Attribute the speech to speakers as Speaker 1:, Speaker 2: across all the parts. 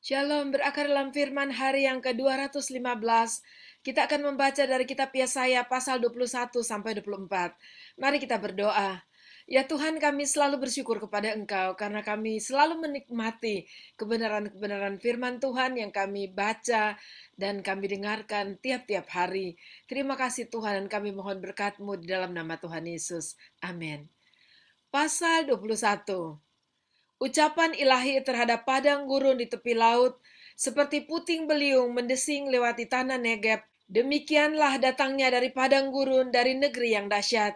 Speaker 1: Shalom, berakar dalam firman hari yang ke-215. Kita akan membaca dari kitab Yesaya pasal 21 sampai 24. Mari kita berdoa. Ya Tuhan, kami selalu bersyukur kepada Engkau karena kami selalu menikmati kebenaran-kebenaran firman Tuhan yang kami baca dan kami dengarkan tiap-tiap hari. Terima kasih Tuhan, dan kami mohon berkat-Mu di dalam nama Tuhan Yesus. Amin. Pasal 21. Ucapan ilahi terhadap padang gurun di tepi laut, seperti puting beliung mendesing lewati tanah Negeb, demikianlah datangnya dari padang gurun dari negeri yang dahsyat.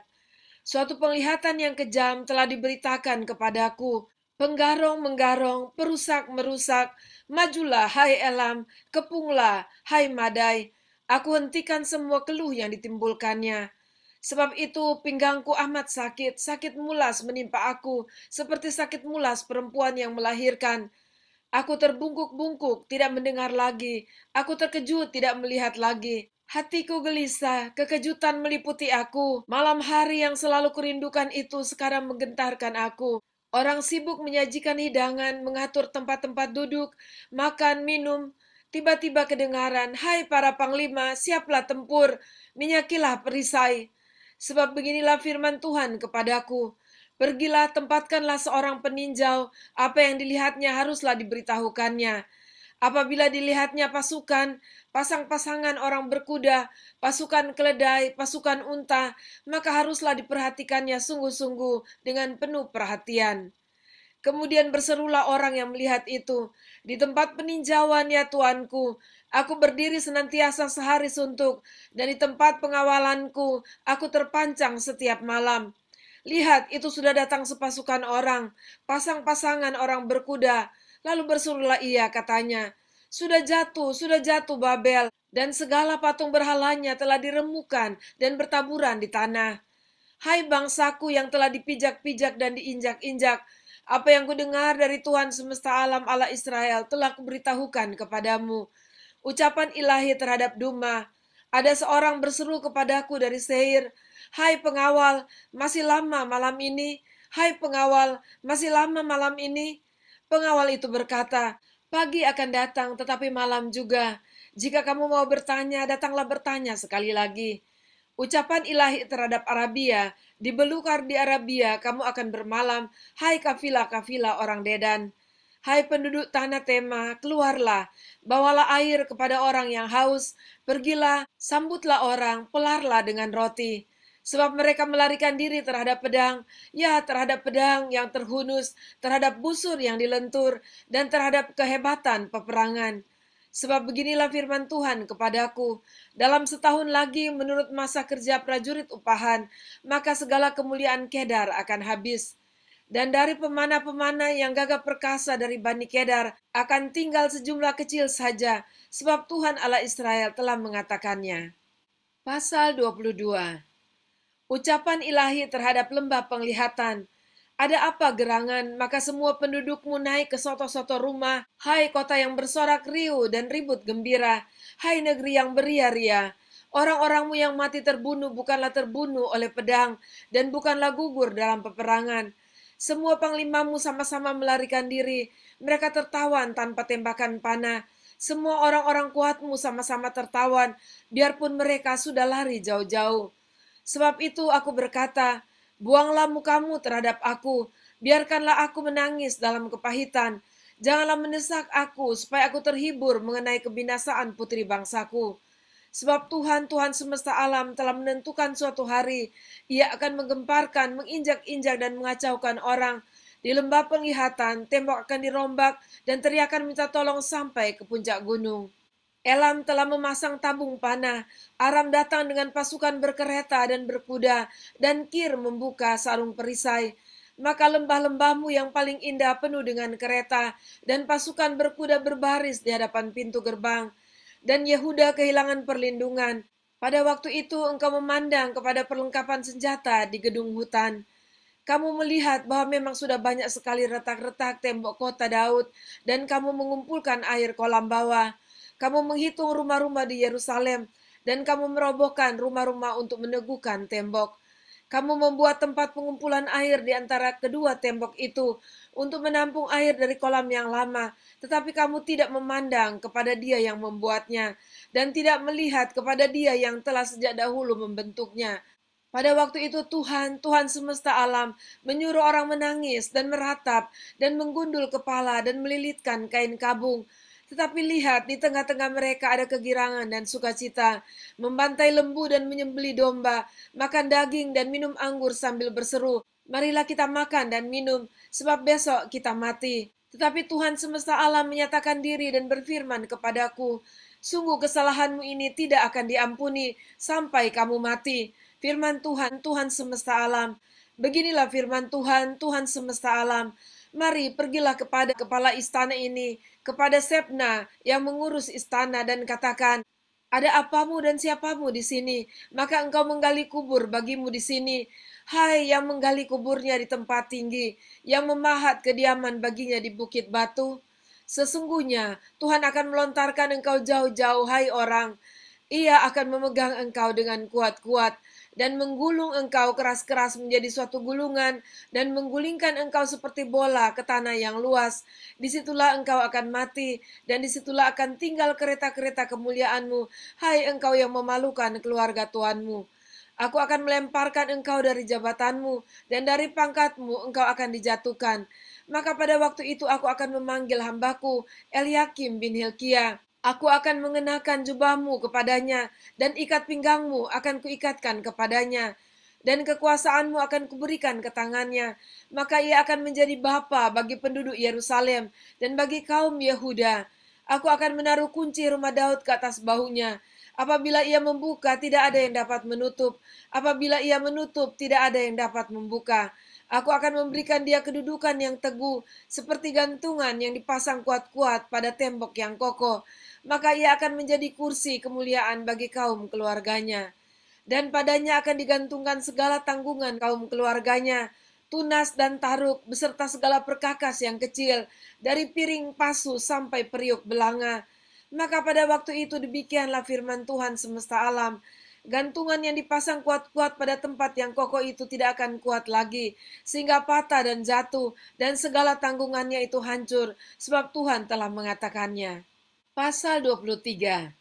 Speaker 1: Suatu penglihatan yang kejam telah diberitakan kepadaku. Penggarong menggarong, perusak merusak, majulah hai Elam, kepunglah hai Madai. Aku hentikan semua keluh yang ditimbulkannya. Sebab itu pinggangku amat sakit, sakit mulas menimpa aku, seperti sakit mulas perempuan yang melahirkan. Aku terbungkuk-bungkuk, tidak mendengar lagi. Aku terkejut, tidak melihat lagi. Hatiku gelisah, kekejutan meliputi aku. Malam hari yang selalu kurindukan itu sekarang menggentarkan aku. Orang sibuk menyajikan hidangan, mengatur tempat-tempat duduk, makan, minum. Tiba-tiba kedengaran, hai para panglima, siaplah tempur, minyakilah perisai. Sebab beginilah firman Tuhan kepadaku, pergilah tempatkanlah seorang peninjau, apa yang dilihatnya haruslah diberitahukannya. Apabila dilihatnya pasukan, pasang-pasangan orang berkuda, pasukan keledai, pasukan unta, maka haruslah diperhatikannya sungguh-sungguh dengan penuh perhatian. Kemudian berserulah orang yang melihat itu, di tempat peninjauan ya Tuanku, aku berdiri senantiasa sehari suntuk, dan di tempat pengawalanku, aku terpancang setiap malam. Lihat, itu sudah datang sepasukan orang, pasang-pasangan orang berkuda. Lalu berserulah ia, katanya, sudah jatuh Babel, dan segala patung berhalanya telah diremukan dan bertaburan di tanah. Hai bangsaku yang telah dipijak-pijak dan diinjak-injak, apa yang kudengar dari Tuhan semesta alam Allah Israel telah kuberitahukan kepadamu. Ucapan ilahi terhadap Duma. Ada seorang berseru kepadaku dari Seir, hai pengawal, masih lama malam ini? Hai pengawal, masih lama malam ini? Pengawal itu berkata, pagi akan datang tetapi malam juga. Jika kamu mau bertanya, datanglah bertanya sekali lagi. Ucapan ilahi terhadap Arabia, di belukar di Arabia kamu akan bermalam, hai kafilah-kafilah orang Dedan. Hai penduduk tanah Tema, keluarlah, bawalah air kepada orang yang haus, pergilah, sambutlah orang, pelarlah dengan roti. Sebab mereka melarikan diri terhadap pedang, ya terhadap pedang yang terhunus, terhadap busur yang dilentur, dan terhadap kehebatan peperangan. Sebab beginilah firman Tuhan kepadaku, dalam setahun lagi menurut masa kerja prajurit upahan, maka segala kemuliaan Kedar akan habis. Dan dari pemana-pemana yang gagah perkasa dari Bani Kedar akan tinggal sejumlah kecil saja, sebab Tuhan Allah Israel telah mengatakannya. Pasal 22. Ucapan ilahi terhadap lembah penglihatan. Ada apa gerangan, maka semua pendudukmu naik ke soto-soto rumah. Hai kota yang bersorak riuh dan ribut gembira. Hai negeri yang beria-ria. Orang-orangmu yang mati terbunuh bukanlah terbunuh oleh pedang, dan bukanlah gugur dalam peperangan. Semua panglimamu sama-sama melarikan diri. Mereka tertawan tanpa tembakan panah. Semua orang-orang kuatmu sama-sama tertawan, biarpun mereka sudah lari jauh-jauh. Sebab itu aku berkata, buanglah mukamu terhadap aku, biarkanlah aku menangis dalam kepahitan. Janganlah mendesak aku supaya aku terhibur mengenai kebinasaan putri bangsaku. Sebab Tuhan, Tuhan semesta alam telah menentukan suatu hari, ia akan menggemparkan, menginjak-injak dan mengacaukan orang. Di lembah penglihatan, tembok akan dirombak dan teriakan minta tolong sampai ke puncak gunung. Elam telah memasang tabung panah, Aram datang dengan pasukan berkereta dan berkuda, dan Kir membuka sarung perisai. Maka lembah-lembahmu yang paling indah penuh dengan kereta, dan pasukan berkuda berbaris di hadapan pintu gerbang. Dan Yehuda kehilangan perlindungan. Pada waktu itu engkau memandang kepada perlengkapan senjata di gedung hutan. Kamu melihat bahwa memang sudah banyak sekali retak-retak tembok kota Daud, dan kamu mengumpulkan air kolam bawah. Kamu menghitung rumah-rumah di Yerusalem, dan kamu merobohkan rumah-rumah untuk meneguhkan tembok. Kamu membuat tempat pengumpulan air di antara kedua tembok itu untuk menampung air dari kolam yang lama, tetapi kamu tidak memandang kepada Dia yang membuatnya dan tidak melihat kepada Dia yang telah sejak dahulu membentuknya. Pada waktu itu Tuhan semesta alam, menyuruh orang menangis dan meratap dan menggundul kepala dan melilitkan kain kabung. Tetapi lihat, di tengah-tengah mereka ada kegirangan dan sukacita, membantai lembu dan menyembelih domba, makan daging dan minum anggur sambil berseru, marilah kita makan dan minum, sebab besok kita mati. Tetapi Tuhan semesta alam menyatakan diri dan berfirman kepadaku, sungguh kesalahanmu ini tidak akan diampuni sampai kamu mati. Firman Tuhan, Tuhan semesta alam. Beginilah firman Tuhan, Tuhan semesta alam. Mari pergilah kepada kepala istana ini, kepada Sebna yang mengurus istana dan katakan, ada apamu dan siapamu di sini, maka engkau menggali kubur bagimu di sini. Hai yang menggali kuburnya di tempat tinggi, yang memahat kediaman baginya di bukit batu. Sesungguhnya Tuhan akan melontarkan engkau jauh-jauh, hai orang. Ia akan memegang engkau dengan kuat-kuat dan menggulung engkau keras-keras menjadi suatu gulungan dan menggulingkan engkau seperti bola ke tanah yang luas. Disitulah engkau akan mati dan disitulah akan tinggal kereta-kereta kemuliaanmu, hai engkau yang memalukan keluarga Tuanmu. Aku akan melemparkan engkau dari jabatanmu dan dari pangkatmu engkau akan dijatuhkan. Maka pada waktu itu aku akan memanggil hambaku Eliakim bin Hilkiah. Aku akan mengenakan jubahmu kepadanya, dan ikat pinggangmu akan kuikatkan kepadanya, dan kekuasaanmu akan kuberikan ke tangannya. Maka ia akan menjadi bapa bagi penduduk Yerusalem, dan bagi kaum Yehuda. Aku akan menaruh kunci rumah Daud ke atas bahunya. Apabila ia membuka, tidak ada yang dapat menutup. Apabila ia menutup, tidak ada yang dapat membuka. Aku akan memberikan dia kedudukan yang teguh, seperti gantungan yang dipasang kuat-kuat pada tembok yang kokoh. Maka ia akan menjadi kursi kemuliaan bagi kaum keluarganya. Dan padanya akan digantungkan segala tanggungan kaum keluarganya, tunas dan taruk, beserta segala perkakas yang kecil, dari piring pasu sampai periuk belanga. Maka pada waktu itu demikianlah firman Tuhan semesta alam, gantungan yang dipasang kuat-kuat pada tempat yang kokoh itu tidak akan kuat lagi, sehingga patah dan jatuh, dan segala tanggungannya itu hancur, sebab Tuhan telah mengatakannya. Pasal 23.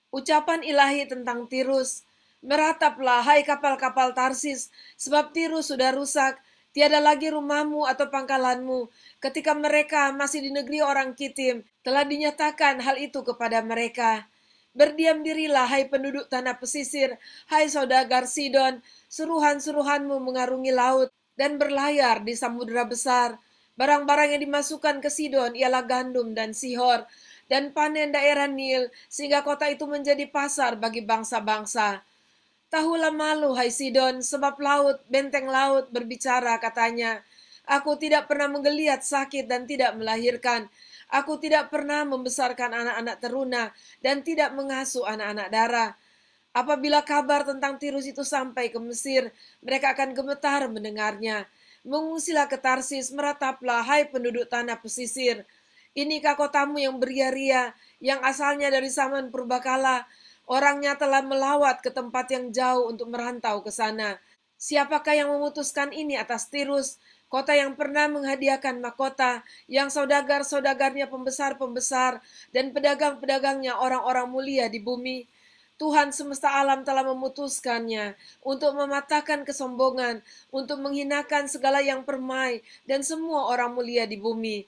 Speaker 1: Ucapan ilahi tentang Tirus. Merataplah, hai kapal-kapal Tarsis, sebab Tirus sudah rusak, tiada lagi rumahmu atau pangkalanmu. Ketika mereka masih di negeri orang Kitim, telah dinyatakan hal itu kepada mereka. Berdiam dirilah, hai penduduk tanah pesisir, hai saudagar Sidon, suruhan-suruhanmu mengarungi laut, dan berlayar di samudera besar. Barang-barang yang dimasukkan ke Sidon ialah gandum dan sihor, dan panen daerah Nil, sehingga kota itu menjadi pasar bagi bangsa-bangsa. Tahulah malu, hai Sidon, sebab laut, benteng laut berbicara, katanya, aku tidak pernah menggeliat sakit dan tidak melahirkan. Aku tidak pernah membesarkan anak-anak teruna dan tidak mengasuh anak-anak darah. Apabila kabar tentang Tirus itu sampai ke Mesir, mereka akan gemetar mendengarnya. Mengungsilah ke Tarsis, merataplah, hai penduduk tanah pesisir. Inikah kotamu yang beria-ria, yang asalnya dari zaman purbakala? Orangnya telah melawat ke tempat yang jauh untuk merantau ke sana. Siapakah yang memutuskan ini atas Tirus, kota yang pernah menghadiahkan mahkota, yang saudagar-saudagarnya pembesar-pembesar, dan pedagang-pedagangnya orang-orang mulia di bumi? Tuhan semesta alam telah memutuskannya untuk mematahkan kesombongan, untuk menghinakan segala yang permai, dan semua orang mulia di bumi.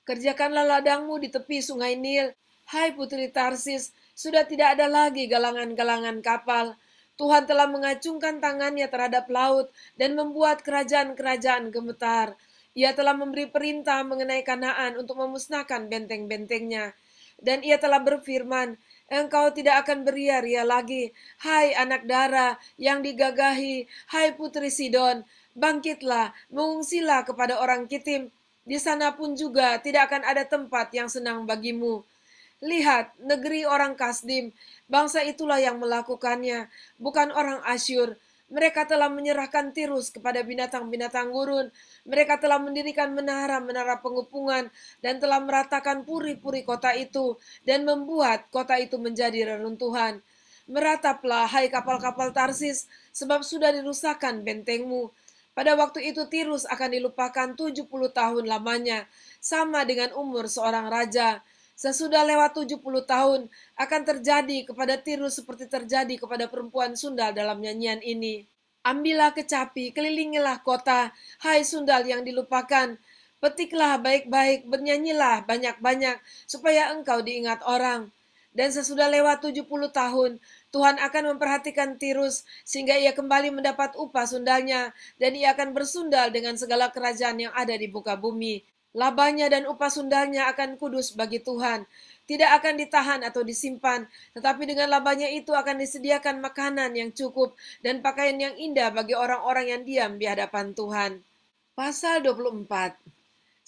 Speaker 1: Kerjakanlah ladangmu di tepi sungai Nil, hai putri Tarsis, sudah tidak ada lagi galangan-galangan kapal. Tuhan telah mengacungkan tangannya terhadap laut dan membuat kerajaan-kerajaan gemetar. Ia telah memberi perintah mengenai Kanaan untuk memusnahkan benteng-bentengnya. Dan ia telah berfirman, engkau tidak akan beria-ria lagi, hai anak dara yang digagahi, hai putri Sidon, bangkitlah, mengungsilah kepada orang Kitim. Di sana pun juga tidak akan ada tempat yang senang bagimu. Lihat, negeri orang Kasdim, bangsa itulah yang melakukannya, bukan orang Asyur. Mereka telah menyerahkan Tirus kepada binatang-binatang gurun. Mereka telah mendirikan menara-menara pengepungan dan telah meratakan puri-puri kota itu dan membuat kota itu menjadi reruntuhan. Merataplah, hai kapal-kapal Tarsis, sebab sudah dirusakkan bentengmu. Pada waktu itu Tirus akan dilupakan 70 tahun lamanya, sama dengan umur seorang raja. Sesudah lewat 70 tahun, akan terjadi kepada Tirus seperti terjadi kepada perempuan sundal dalam nyanyian ini. Ambillah kecapi, kelilingilah kota, hai sundal yang dilupakan. Petiklah baik-baik, bernyanyilah banyak-banyak, supaya engkau diingat orang. Dan sesudah lewat 70 tahun, Tuhan akan memperhatikan Tirus, sehingga ia kembali mendapat upah sundalnya, dan ia akan bersundal dengan segala kerajaan yang ada di muka bumi. Labanya dan upah sundalnya akan kudus bagi Tuhan. Tidak akan ditahan atau disimpan, tetapi dengan labanya itu akan disediakan makanan yang cukup dan pakaian yang indah bagi orang-orang yang diam di hadapan Tuhan. Pasal 24.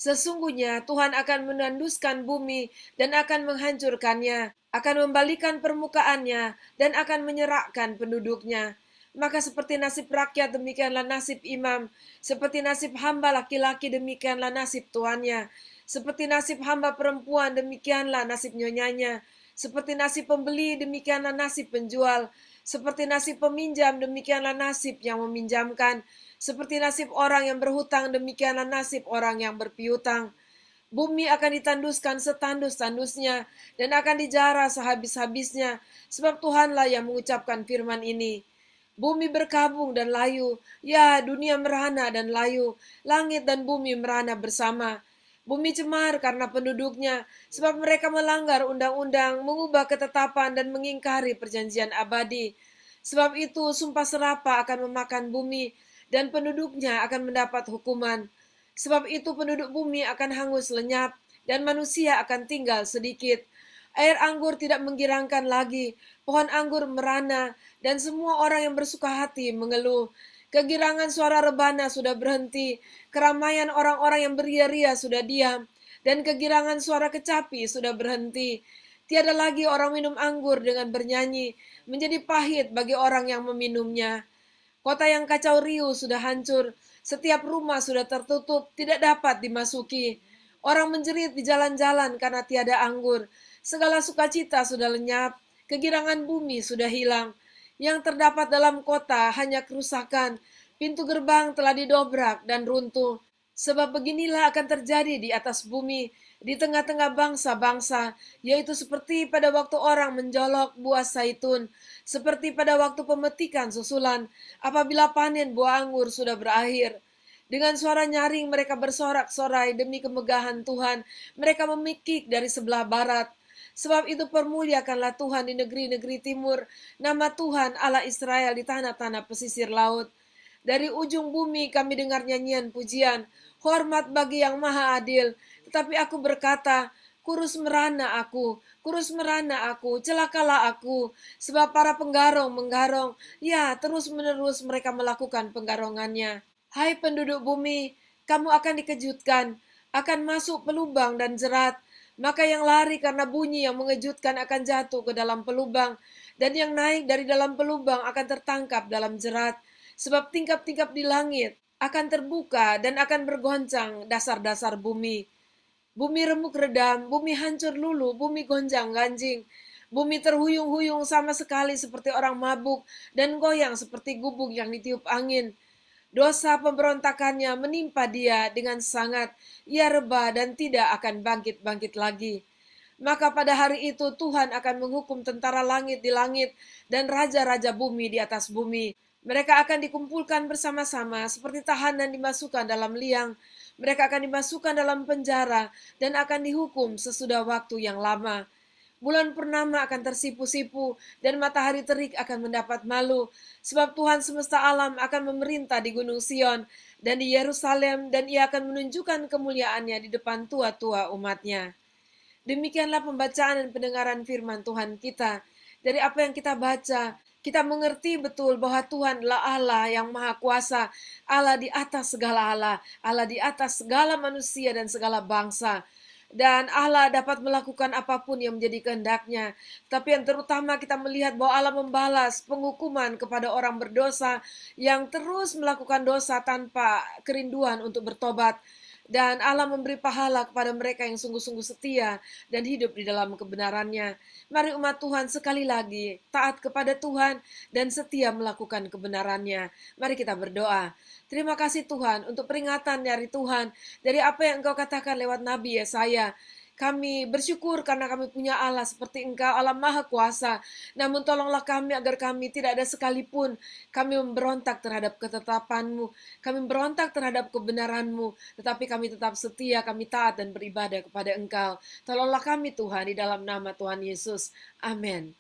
Speaker 1: Sesungguhnya Tuhan akan menanduskan bumi dan akan menghancurkannya, akan membalikan permukaannya dan akan menyerakkan penduduknya. Maka seperti nasib rakyat demikianlah nasib imam, seperti nasib hamba laki-laki demikianlah nasib tuannya, seperti nasib hamba perempuan demikianlah nasib nyonyanya, seperti nasib pembeli demikianlah nasib penjual, seperti nasib peminjam demikianlah nasib yang meminjamkan, seperti nasib orang yang berhutang demikianlah nasib orang yang berpiutang. Bumi akan ditanduskan setandus-tandusnya dan akan dijara sehabis-habisnya, sebab Tuhanlah yang mengucapkan firman ini. Bumi berkabung dan layu, ya dunia merana dan layu, langit dan bumi merana bersama. Bumi cemar karena penduduknya, sebab mereka melanggar undang-undang, mengubah ketetapan dan mengingkari perjanjian abadi. Sebab itu sumpah serapah akan memakan bumi, dan penduduknya akan mendapat hukuman. Sebab itu penduduk bumi akan hangus lenyap, dan manusia akan tinggal sedikit. Air anggur tidak menggirangkan lagi, pohon anggur merana, dan semua orang yang bersuka hati mengeluh. Kegirangan suara rebana sudah berhenti, keramaian orang-orang yang beria-ria sudah diam, dan kegirangan suara kecapi sudah berhenti. Tiada lagi orang minum anggur dengan bernyanyi, menjadi pahit bagi orang yang meminumnya. Kota yang kacau riuh sudah hancur, setiap rumah sudah tertutup, tidak dapat dimasuki. Orang menjerit di jalan-jalan karena tiada anggur. Segala sukacita sudah lenyap, kegirangan bumi sudah hilang. Yang terdapat dalam kota hanya kerusakan, pintu gerbang telah didobrak dan runtuh. Sebab beginilah akan terjadi di atas bumi, di tengah-tengah bangsa-bangsa, yaitu seperti pada waktu orang menjolok buah zaitun, seperti pada waktu pemetikan susulan, apabila panen buah anggur sudah berakhir. Dengan suara nyaring mereka bersorak-sorai demi kemegahan Tuhan, mereka memikik dari sebelah barat. Sebab itu permuliakanlah Tuhan di negeri-negeri timur, nama Tuhan Allah Israel di tanah-tanah pesisir laut. Dari ujung bumi kami dengar nyanyian pujian, hormat bagi yang maha adil. Tetapi aku berkata, kurus merana aku, celakalah aku. Sebab para penggarong menggarong, ya terus-menerus mereka melakukan penggarongannya. Hai penduduk bumi, kamu akan dikejutkan, akan masuk pelubang dan jerat. Maka yang lari karena bunyi yang mengejutkan akan jatuh ke dalam pelubang, dan yang naik dari dalam pelubang akan tertangkap dalam jerat. Sebab tingkap-tingkap di langit akan terbuka dan akan bergoncang dasar-dasar bumi. Bumi remuk redam, bumi hancur lulu, bumi gonjang-ganjing. Bumi terhuyung-huyung sama sekali seperti orang mabuk, dan goyang seperti gubuk yang ditiup angin. Dosa pemberontakannya menimpa dia dengan sangat, ia rebah dan tidak akan bangkit-bangkit lagi. Maka pada hari itu Tuhan akan menghukum tentara langit di langit dan raja-raja bumi di atas bumi. Mereka akan dikumpulkan bersama-sama seperti tahanan dimasukkan dalam liang. Mereka akan dimasukkan dalam penjara dan akan dihukum sesudah waktu yang lama. Bulan purnama akan tersipu-sipu dan matahari terik akan mendapat malu. Sebab Tuhan semesta alam akan memerintah di Gunung Sion dan di Yerusalem, dan ia akan menunjukkan kemuliaannya di depan tua-tua umatnya. Demikianlah pembacaan dan pendengaran firman Tuhan kita. Dari apa yang kita baca, kita mengerti betul bahwa Tuhan adalah Allah yang maha kuasa, Allah di atas segala Allah, Allah di atas segala manusia dan segala bangsa. Dan Allah dapat melakukan apapun yang menjadi kehendaknya. Tapi yang terutama kita melihat bahwa Allah membalas penghukuman kepada orang berdosa yang terus melakukan dosa tanpa kerinduan untuk bertobat. Dan Allah memberi pahala kepada mereka yang sungguh-sungguh setia dan hidup di dalam kebenarannya. Mari umat Tuhan sekali lagi taat kepada Tuhan dan setia melakukan kebenarannya. Mari kita berdoa. Terima kasih Tuhan untuk peringatan dari Tuhan dari apa yang Engkau katakan lewat Nabi Yesaya. Kami bersyukur karena kami punya Allah seperti Engkau, Allah Maha Kuasa. Namun tolonglah kami agar kami tidak ada sekalipun kami memberontak terhadap ketetapan-Mu. Kami memberontak terhadap kebenaran-Mu. Tetapi kami tetap setia, kami taat dan beribadah kepada Engkau. Tolonglah kami Tuhan di dalam nama Tuhan Yesus. Amin.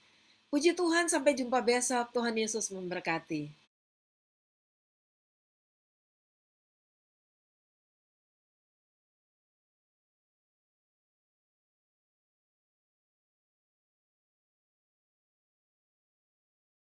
Speaker 1: Puji Tuhan, sampai jumpa besok. Tuhan Yesus memberkati.